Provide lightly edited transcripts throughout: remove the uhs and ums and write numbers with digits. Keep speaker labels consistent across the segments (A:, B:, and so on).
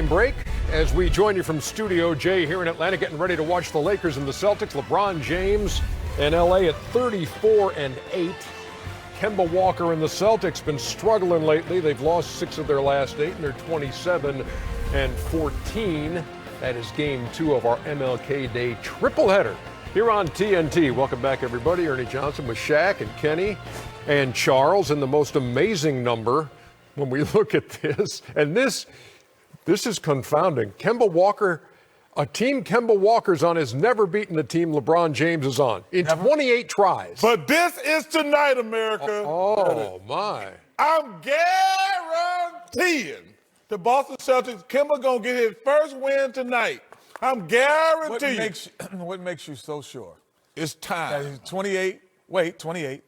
A: Break as we join you from Studio J here in Atlanta, getting ready to watch the Lakers and the Celtics. LeBron James in LA at 34-8. Kemba Walker and the Celtics been struggling lately. They've lost 6 of their last 8, and they're 27-14. That is game 2 of our MLK Day triple header here on TNT. Welcome back, everybody. Ernie Johnson with Shaq and Kenny and Charles, and the most amazing number when we look at this, and this is confounding. Kemba Walker, a team Kemba Walker's on, has never beaten a team LeBron James is on in 28 tries.
B: But this is tonight, America.
A: Oh, my.
B: I'm guaranteeing the Boston Celtics, Kemba going to get his first win tonight. I'm guaranteeing.
C: What makes you so sure?
B: It's time.
C: 28.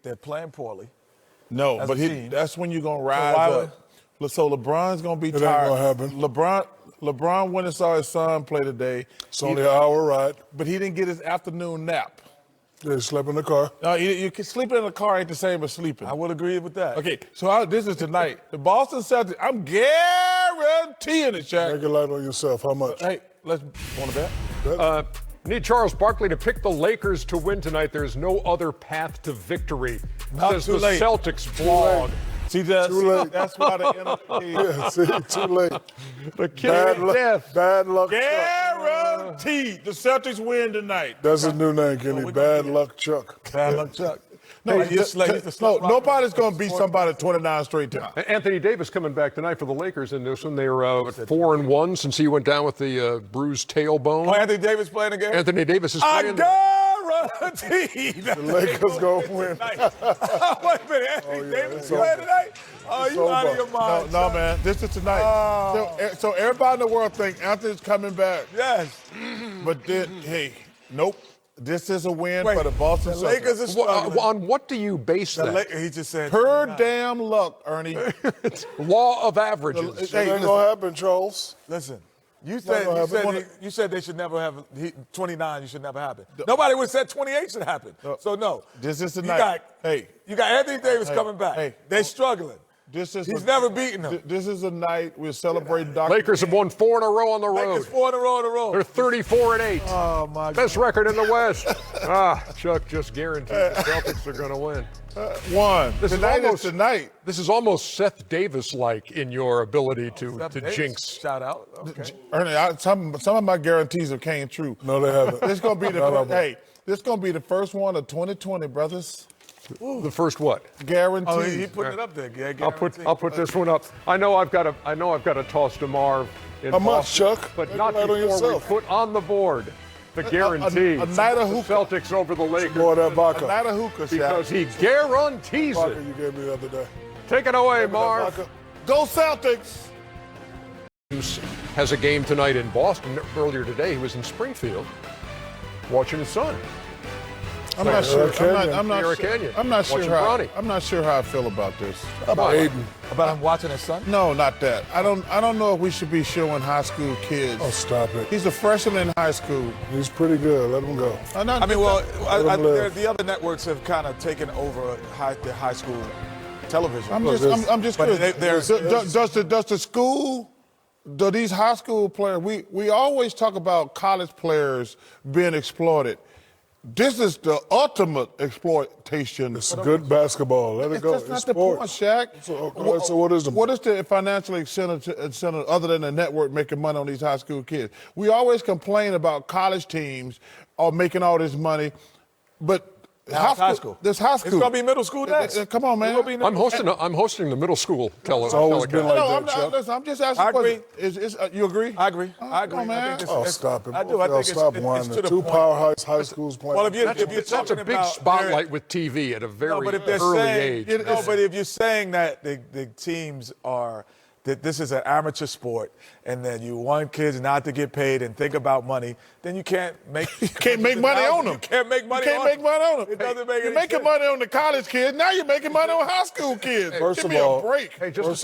C: They're playing poorly.
B: No, but that's when you're going to rise up. So LeBron's going to be tired.
D: It ain't going to happen.
B: LeBron went and saw his son play today.
D: It's only an hour ride.
B: But he didn't get his afternoon nap.
D: He slept in the car.
B: No, you can sleep in the car ain't the same as sleeping.
C: I would agree with that.
B: Okay, so this is tonight. The Boston Celtics, I'm guaranteeing it, Shaq.
D: Make a light on yourself. How much?
B: Hey, want to bet?
A: Need Charles Barkley to pick the Lakers to win tonight. There's no other path to victory, says the Celtics blog.
B: See, that's why the NFL.
D: Yeah, see, too late.
A: The bad luck.
D: Bad luck.
B: Guaranteed the Celtics win tonight.
D: That's his new name, Kenny. Bad luck, Chuck.
B: Bad luck, Chuck. No, nobody's going to beat somebody 29 straight times.
A: Anthony Davis coming back tonight for the Lakers in this one. They're 4-1 since he went down with the bruised tailbone.
C: Oh, Anthony Davis playing again?
A: Anthony Davis is playing.
B: Guaranteed.
D: The Lakers going to win.
C: Wait a minute, Anthony Davis playing tonight? Oh, you out of your mind.
B: No, man, this is tonight. So everybody in the world think Anthony's coming back.
C: Yes.
B: But then, hey, nope. This is a win for the Boston Celtics.
C: Lakers are struggling.
A: On what do you base that?
C: He just said
B: Her damn luck, Ernie.
A: Law of averages.
D: It ain't going to happen, Charles.
C: Listen. You said they should never have 29. You should never happen. Nobody would have said 28 should happen. So no.
B: This is the night.
C: You got Anthony Davis coming back. They're struggling. He's never beaten them.
B: This is a night we're celebrating Dr.
A: Lakers have won 4 in a row on the road.
C: Lakers 4 in a row.
A: They're 34-8.
C: Oh my God.
A: Best record in the West. Chuck just guaranteed the Celtics are going to win.
B: One.
A: This
B: is tonight.
A: This is almost Seth Davis-like in your ability to jinx.
C: Shout out. Okay.
B: Ernie, some of my guarantees have came true.
D: No, they haven't.
B: This is going to be this is going to be the first one of 2020, brothers.
A: Ooh. The first what?
B: Guaranteed.
C: Oh, he put it up there. Yeah,
A: I'll put this one up. I know I've got to toss to Marv in
D: How much,
A: Boston,
D: Chuck?
A: but
D: Make
A: not
D: a light on
A: before we
D: yourself.
A: put on the board the guarantee.
B: A night of hookah.
A: Celtics over the Lakers.
D: More of that vodka.
B: A night of hookah,
A: Because he guarantees
D: Vodka
A: it.
D: you gave me the other day.
A: Take it away,
D: Remember that
A: Marv.
D: vodka?
B: Go Celtics.
A: Has a game tonight in Boston. Earlier today, he was in Springfield watching his son.
B: I'm not sure. I'm not sure how I feel about this.
D: About Aiden.
C: About him watching his son?
B: No, not that. I don't know if we should be showing high school kids.
D: Oh, stop it.
B: He's a freshman in high school.
D: He's pretty good. Let him go.
C: The other networks have kind of taken over the high school television.
B: I'm just curious. Does the school? Do these high school players? We always talk about college players being exploited. This is the ultimate exploitation.
D: It's good basketball. Let it go.
B: That's not the point, Shaq.
D: So what is the
B: What is the financial incentive other than the network making money on these high school kids? We always complain about college teams are making all this money, but high school. There's high school.
C: It's gonna be middle school next.
B: Come on, man.
A: I'm hosting the middle school
D: It's always been like that, Chuck.
B: Listen, I'm just asking.
C: I agree.
B: You agree?
C: I agree.
B: Man.
D: Stop it.
C: I do. I think
D: stop whining. The two powerhouse high schools playing.
C: Well, if you're
A: That's
C: talking
A: a big
C: about
A: spotlight with TV at a very early age.
C: But if you're saying that the teams are that this is an amateur sport and then you want kids not to get paid and think about money, then you can't make
B: money on them.
C: You can't make money on them. It doesn't make any sense.
B: You're making money on the college kids. Now you're making money on high school kids.
D: First
B: Give
D: of
B: me
D: all,
B: a break.
A: Hey, just a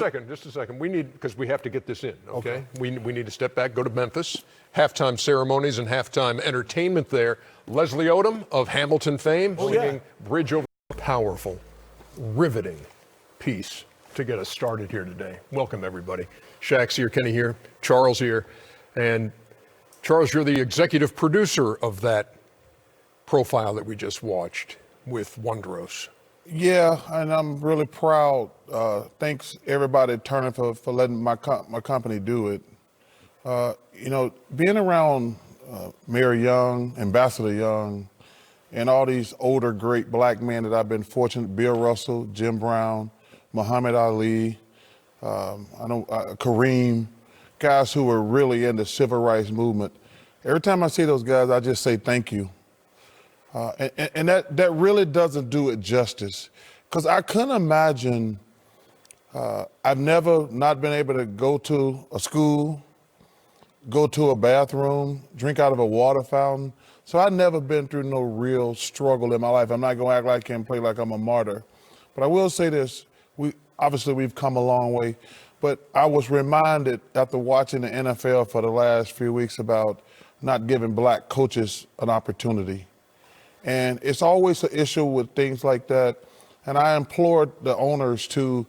A: second. We need, because we have to get this in, okay? We need to step back, go to Memphis. Halftime ceremonies and halftime entertainment there. Leslie Odom of Hamilton fame singing Bridge Over the Powerful, riveting piece. to get us started here today. Welcome, everybody. Shaq's here, Kenny here, Charles here. And Charles, you're the executive producer of that profile that we just watched with Wondros.
B: Yeah, and I'm really proud. Thanks everybody at Turner for letting my company do it. Being around Mayor Young, Ambassador Young, and all these older great black men that I've been fortunate, Bill Russell, Jim Brown, Muhammad Ali, Kareem, guys who were really in the civil rights movement. Every time I see those guys, I just say thank you. And that really doesn't do it justice, because I couldn't imagine, I've never not been able to go to a school, go to a bathroom, drink out of a water fountain. So I've never been through no real struggle in my life. I'm not gonna act like I can play like I'm a martyr. But I will say this, we've come a long way, but I was reminded after watching the NFL for the last few weeks about not giving black coaches an opportunity. And it's always an issue with things like that. And I implored the owners to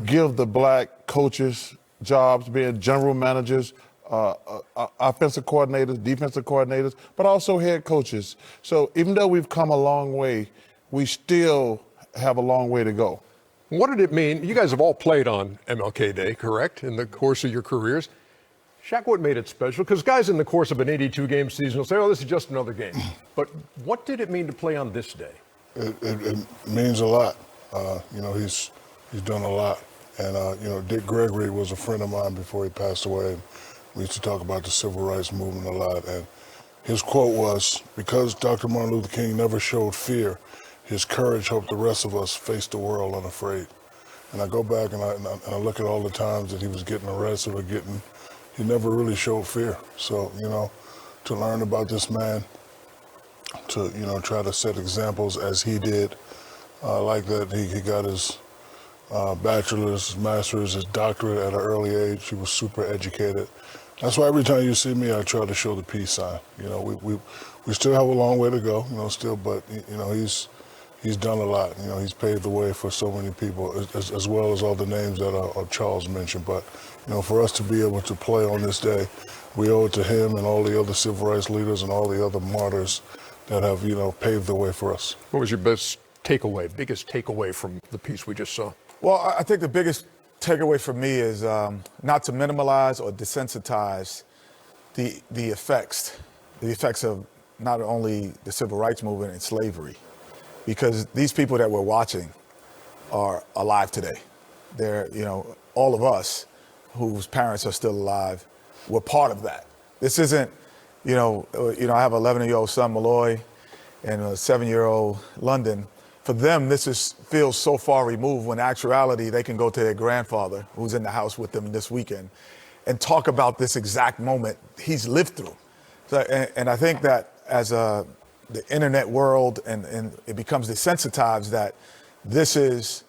B: give the black coaches jobs, being general managers, offensive coordinators, defensive coordinators, but also head coaches. So even though we've come a long way, we still have a long way to go.
A: What did it mean? You guys have all played on MLK Day, correct, in the course of your careers? Shaq, what made it special? Because guys in the course of an 82-game season will say, oh, this is just another game. But what did it mean to play on this day?
D: It means a lot. He's done a lot. And, Dick Gregory was a friend of mine before he passed away. And we used to talk about the civil rights movement a lot. And his quote was, because Dr. Martin Luther King never showed fear, his courage helped the rest of us face the world unafraid. And I go back and I look at all the times that he was getting arrested or he never really showed fear. So, to learn about this man, to, try to set examples as he did, like that he got his bachelor's, his master's, his doctorate at an early age. He was super educated. That's why every time you see me, I try to show the peace sign. We still have a long way to go, but he's done a lot. He's paved the way for so many people, as well as all the names that Charles mentioned. But, for us to be able to play on this day, we owe it to him and all the other civil rights leaders and all the other martyrs that have, paved the way for us.
A: What was your biggest takeaway from the piece we just saw?
C: Well, I think the biggest takeaway for me is not to minimize or desensitize the effects of not only the civil rights movement and slavery, because these people that we're watching are alive today. They're, all of us whose parents are still alive, we're part of that. This isn't, I have an 11-year-old son, Malloy, and a 7-year-old London. For them, feels so far removed, when in actuality, they can go to their grandfather, who's in the house with them this weekend, and talk about this exact moment he's lived through. So, and I think that as the internet world and it becomes desensitized that this is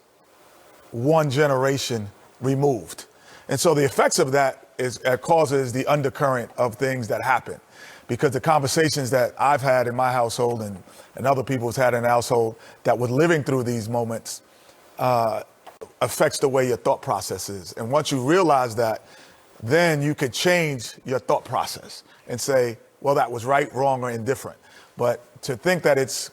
C: one generation removed. And so the effects of that causes the undercurrent of things that happen, because the conversations that I've had in my household and other people's had in the household that were living through these moments affects the way your thought process is. And once you realize that, then you could change your thought process and say, well, that was right, wrong, or indifferent. But to think that it's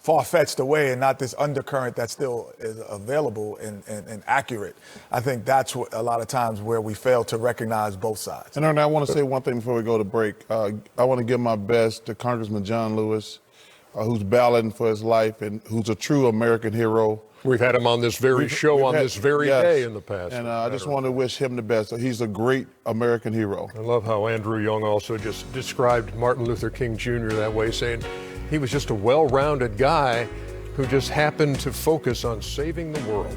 C: far-fetched away and not this undercurrent that still is available and accurate, I think that's what, a lot of times where we fail to recognize both sides.
B: And Ernie, I want to say one thing before we go to break. I want to give my best to Congressman John Lewis, who's battling for his life and who's a true American hero.
A: We've had him on this very show on this very day in the past.
B: And I just want to wish him the best. He's a great American hero.
A: I love how Andrew Young also just described Martin Luther King Jr. that way, saying he was just a well-rounded guy who just happened to focus on saving the world.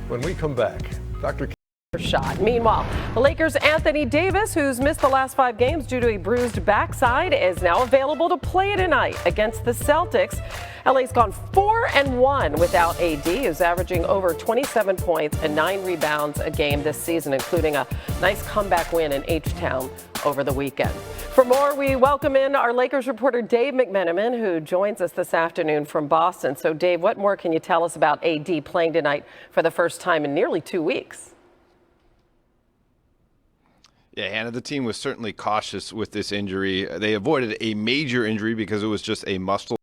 A: When we come back, Dr.
E: shot. Meanwhile, the Lakers' Anthony Davis, who's missed the last 5 games due to a bruised backside, is now available to play tonight against the Celtics. LA's gone 4-1 without AD, who's averaging over 27 points and 9 rebounds a game this season, including a nice comeback win in H-Town over the weekend. For more, we welcome in our Lakers reporter Dave McMenamin, who joins us this afternoon from Boston. So, Dave, what more can you tell us about AD playing tonight for the first time in nearly 2 weeks?
F: Yeah, Hannah, the team was certainly cautious with this injury. They avoided a major injury because it was just a muscle